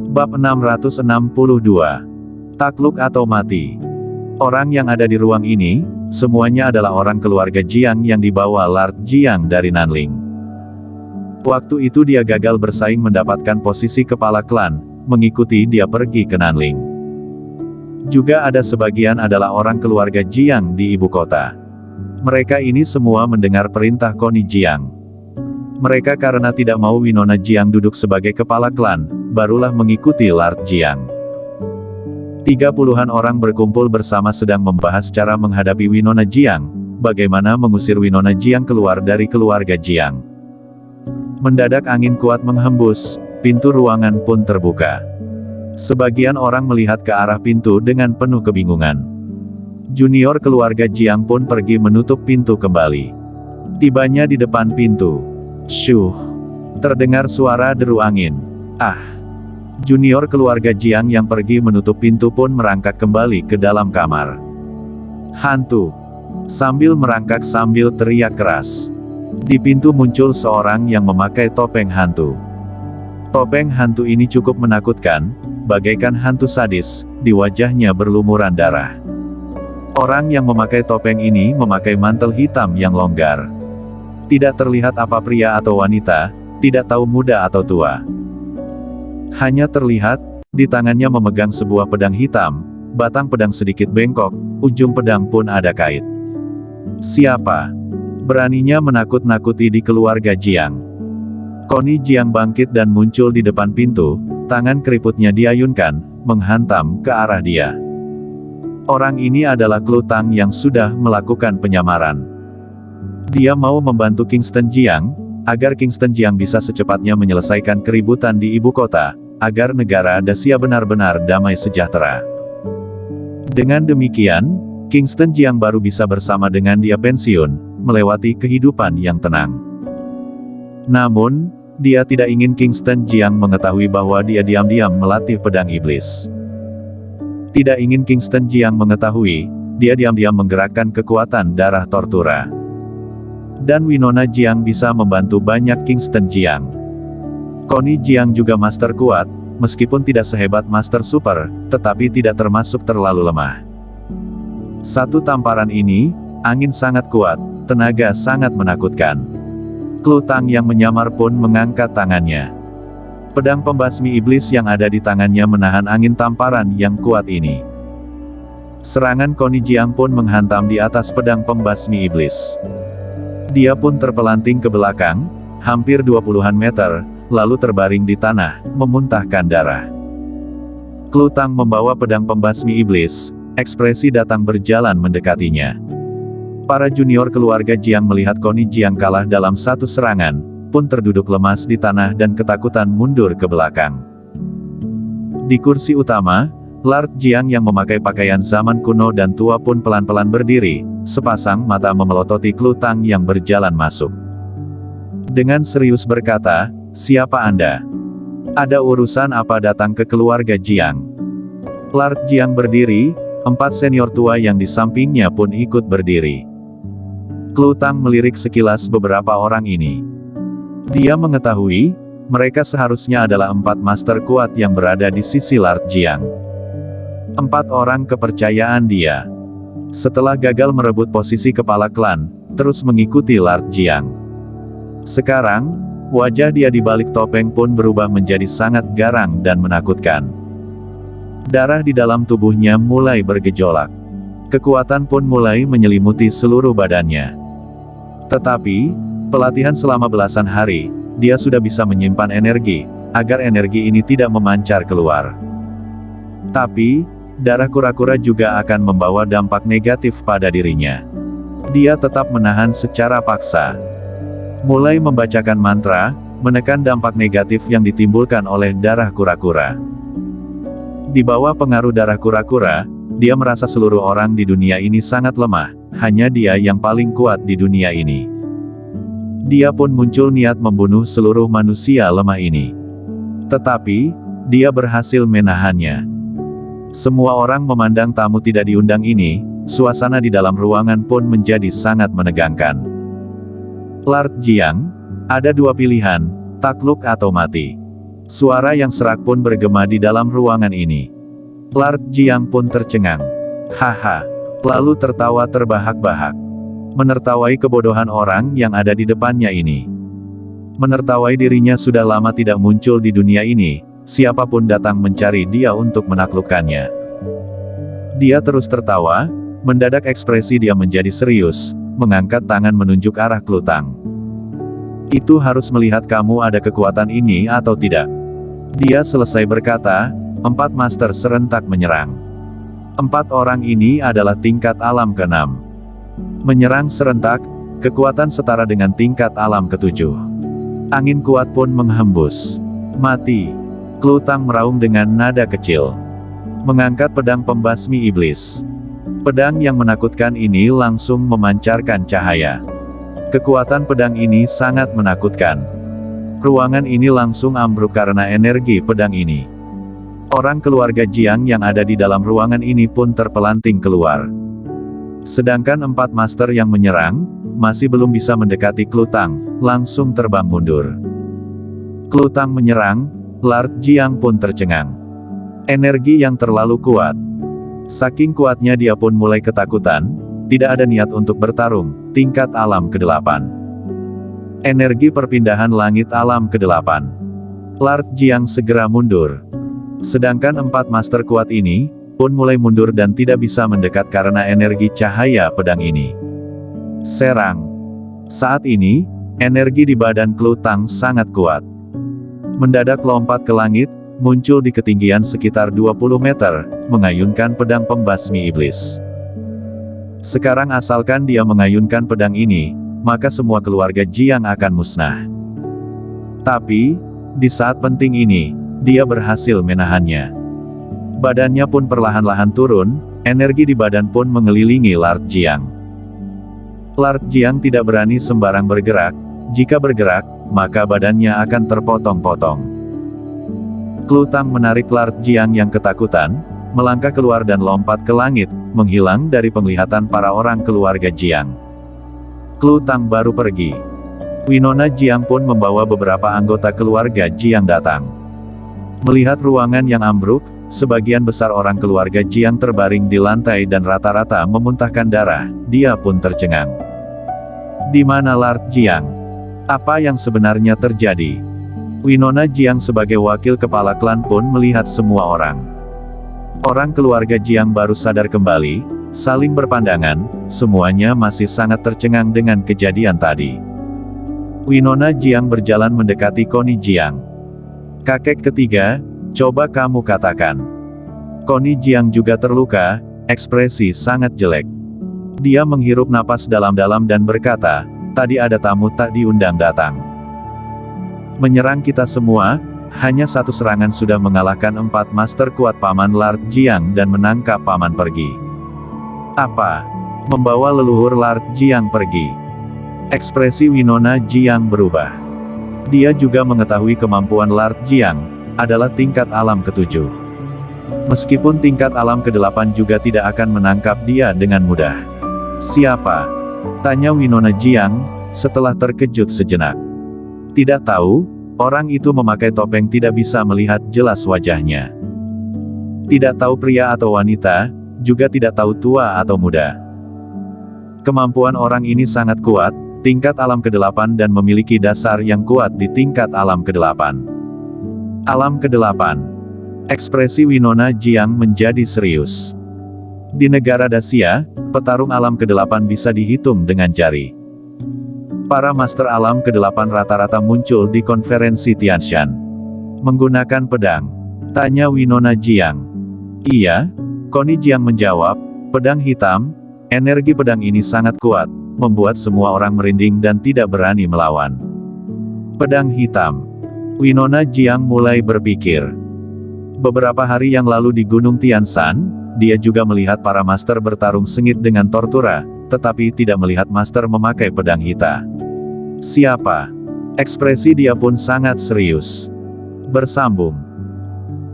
Bab 662. Takluk atau mati. Orang yang ada di ruang ini, semuanya adalah orang keluarga Jiang yang dibawa Lord Jiang dari Nanling. Waktu itu dia gagal bersaing mendapatkan posisi kepala klan, mengikuti dia pergi ke Nanling. Juga ada sebagian adalah orang keluarga Jiang di ibu kota. Mereka ini semua mendengar perintah Connie Jiang. Mereka karena tidak mau Winona Jiang duduk sebagai kepala klan, barulah mengikuti Lord Jiang. 30-an orang berkumpul bersama sedang membahas cara menghadapi Winona Jiang, bagaimana mengusir Winona Jiang keluar dari keluarga Jiang. Mendadak angin kuat menghembus, pintu ruangan pun terbuka. Sebagian orang melihat ke arah pintu dengan penuh kebingungan. Junior keluarga Jiang pun pergi menutup pintu kembali. Tibanya di depan pintu. Syuh! Terdengar suara deru angin. Ah! Junior keluarga Jiang yang pergi menutup pintu pun merangkak kembali ke dalam kamar. Hantu! Sambil merangkak sambil teriak keras. Di pintu muncul seorang yang memakai topeng hantu. Topeng hantu ini cukup menakutkan, bagaikan hantu sadis, di wajahnya berlumuran darah. Orang yang memakai topeng ini memakai mantel hitam yang longgar. Tidak terlihat apa pria atau wanita, tidak tahu muda atau tua. Hanya terlihat, di tangannya memegang sebuah pedang hitam, batang pedang sedikit bengkok, ujung pedang pun ada kait. Siapa? Beraninya menakut-nakuti di keluarga Jiang. Connie Jiang bangkit dan muncul di depan pintu, tangan keriputnya diayunkan, menghantam ke arah dia. Orang ini adalah Klutang yang sudah melakukan penyamaran. Dia mau membantu Kingston Jiang, agar Kingston Jiang bisa secepatnya menyelesaikan keributan di ibu kota, agar negara Dacia benar-benar damai sejahtera. Dengan demikian, Kingston Jiang baru bisa bersama dengan dia pensiun, melewati kehidupan yang tenang. Namun, dia tidak ingin Kingston Jiang mengetahui bahwa dia diam-diam melatih pedang iblis. Tidak ingin Kingston Jiang mengetahui, dia diam-diam menggerakkan kekuatan darah Tortura. Dan Winona Jiang bisa membantu banyak Kingston Jiang. Connie Jiang juga master kuat, meskipun tidak sehebat master super, tetapi tidak termasuk terlalu lemah. Satu tamparan ini, angin sangat kuat, tenaga sangat menakutkan. Klutang yang menyamar pun mengangkat tangannya. Pedang pembasmi iblis yang ada di tangannya menahan angin tamparan yang kuat ini. Serangan Connie Jiang pun menghantam di atas pedang pembasmi iblis. Dia pun terpelanting ke belakang, hampir 20-an meter, lalu terbaring di tanah, memuntahkan darah. Klutang membawa pedang pembasmi iblis, ekspresi datang berjalan mendekatinya. Para junior keluarga Jiang melihat Connie Jiang kalah dalam satu serangan, pun terduduk lemas di tanah dan ketakutan mundur ke belakang. Di kursi utama, Lord Jiang yang memakai pakaian zaman kuno dan tua pun pelan-pelan berdiri, sepasang mata memelototi Klutang yang berjalan masuk. Dengan serius berkata, "Siapa Anda? Ada urusan apa datang ke keluarga Jiang?" Lord Jiang berdiri, 4 senior tua yang di sampingnya pun ikut berdiri. Klutang melirik sekilas beberapa orang ini. Dia mengetahui, mereka seharusnya adalah 4 master kuat yang berada di sisi Lord Jiang. 4 orang kepercayaan dia. Setelah gagal merebut posisi kepala klan, terus mengikuti Lord Jiang. Sekarang, wajah dia di balik topeng pun berubah menjadi sangat garang dan menakutkan. Darah di dalam tubuhnya mulai bergejolak. Kekuatan pun mulai menyelimuti seluruh badannya. Tetapi, pelatihan selama belasan hari, dia sudah bisa menyimpan energi, agar energi ini tidak memancar keluar. Tapi, darah kura-kura juga akan membawa dampak negatif pada dirinya. Dia tetap menahan secara paksa. Mulai membacakan mantra, menekan dampak negatif yang ditimbulkan oleh darah kura-kura. Di bawah pengaruh darah kura-kura, dia merasa seluruh orang di dunia ini sangat lemah, hanya dia yang paling kuat di dunia ini. Dia pun muncul niat membunuh seluruh manusia lemah ini. Tetapi, dia berhasil menahannya. Semua orang memandang tamu tidak diundang ini, suasana di dalam ruangan pun menjadi sangat menegangkan. Lord Jiang, ada 2 pilihan, takluk atau mati. Suara yang serak pun bergema di dalam ruangan ini. Lord Jiang pun tercengang. Haha. Lalu tertawa terbahak-bahak. Menertawai kebodohan orang yang ada di depannya ini. Menertawai dirinya sudah lama tidak muncul di dunia ini, siapapun datang mencari dia untuk menaklukkannya. Dia terus tertawa, mendadak ekspresi dia menjadi serius, mengangkat tangan menunjuk arah Klutang. Itu harus melihat kamu ada kekuatan ini atau tidak. Dia selesai berkata, 4 master serentak menyerang. 4 orang ini adalah tingkat alam ke-6. Menyerang serentak, kekuatan setara dengan tingkat alam ke-7. Angin kuat pun menghembus. Mati. Klutang meraung dengan nada kecil. Mengangkat pedang pembasmi iblis. Pedang yang menakutkan ini langsung memancarkan cahaya. Kekuatan pedang ini sangat menakutkan. Ruangan ini langsung ambruk karena energi pedang ini. Orang keluarga Jiang yang ada di dalam ruangan ini pun terpelanting keluar. Sedangkan 4 master yang menyerang, masih belum bisa mendekati Klutang, langsung terbang mundur. Klutang menyerang, Lord Jiang pun tercengang. Energi yang terlalu kuat. Saking kuatnya dia pun mulai ketakutan, tidak ada niat untuk bertarung, tingkat alam ke-8. Energi perpindahan langit alam ke-8. Lord Jiang segera mundur. Sedangkan 4 master kuat ini, pun mulai mundur dan tidak bisa mendekat karena energi cahaya pedang ini. Serang. Saat ini, energi di badan Klutang sangat kuat. Mendadak lompat ke langit, muncul di ketinggian sekitar 20 meter, mengayunkan pedang pembasmi iblis. Sekarang asalkan dia mengayunkan pedang ini, maka semua keluarga Jiang akan musnah. Tapi, di saat penting ini, dia berhasil menahannya. Badannya pun perlahan-lahan turun, energi di badan pun mengelilingi Lord Jiang. Lord Jiang tidak berani sembarang bergerak, jika bergerak, maka badannya akan terpotong-potong. Klutang menarik Lord Jiang yang ketakutan, melangkah keluar dan lompat ke langit, menghilang dari penglihatan para orang keluarga Jiang. Klutang baru pergi. Winona Jiang pun membawa beberapa anggota keluarga Jiang datang. Melihat ruangan yang ambruk, sebagian besar orang keluarga Jiang terbaring di lantai dan rata-rata memuntahkan darah, dia pun tercengang. Di mana Lord Jiang? Apa yang sebenarnya terjadi? Winona Jiang sebagai wakil kepala klan pun melihat semua orang. Orang keluarga Jiang baru sadar kembali, saling berpandangan, semuanya masih sangat tercengang dengan kejadian tadi. Winona Jiang berjalan mendekati Connie Jiang. Kakek ketiga, coba kamu katakan. Connie Jiang juga terluka, ekspresi sangat jelek. Dia menghirup napas dalam-dalam dan berkata, tadi ada tamu tak diundang datang. Menyerang kita semua, hanya satu serangan sudah mengalahkan 4 master kuat Paman Lord Jiang dan menangkap Paman pergi. Apa? Membawa leluhur Lord Jiang pergi. Ekspresi Winona Jiang berubah. Dia juga mengetahui kemampuan Lord Jiang, adalah tingkat alam ke-7. Meskipun tingkat alam ke-8 juga tidak akan menangkap dia dengan mudah. Siapa? Tanya Winona Jiang, setelah terkejut sejenak. Tidak tahu, orang itu memakai topeng tidak bisa melihat jelas wajahnya. Tidak tahu pria atau wanita, juga tidak tahu tua atau muda. Kemampuan orang ini sangat kuat, tingkat alam ke-8 dan memiliki dasar yang kuat di tingkat alam ke-8. Alam ke-8. Ekspresi Winona Jiang menjadi serius. Di negara Dacia, petarung alam ke-8 bisa dihitung dengan jari. Para master alam ke-8 rata-rata muncul di konferensi Tianshan. Menggunakan pedang. Tanya Winona Jiang. Iya, Connie Jiang menjawab, pedang hitam, energi pedang ini sangat kuat, membuat semua orang merinding dan tidak berani melawan. Pedang hitam. Winona Jiang mulai berpikir. Beberapa hari yang lalu di Gunung Tianshan, dia juga melihat para master bertarung sengit dengan Tortura, tetapi tidak melihat master memakai pedang hitam. Siapa? Ekspresi dia pun sangat serius. Bersambung.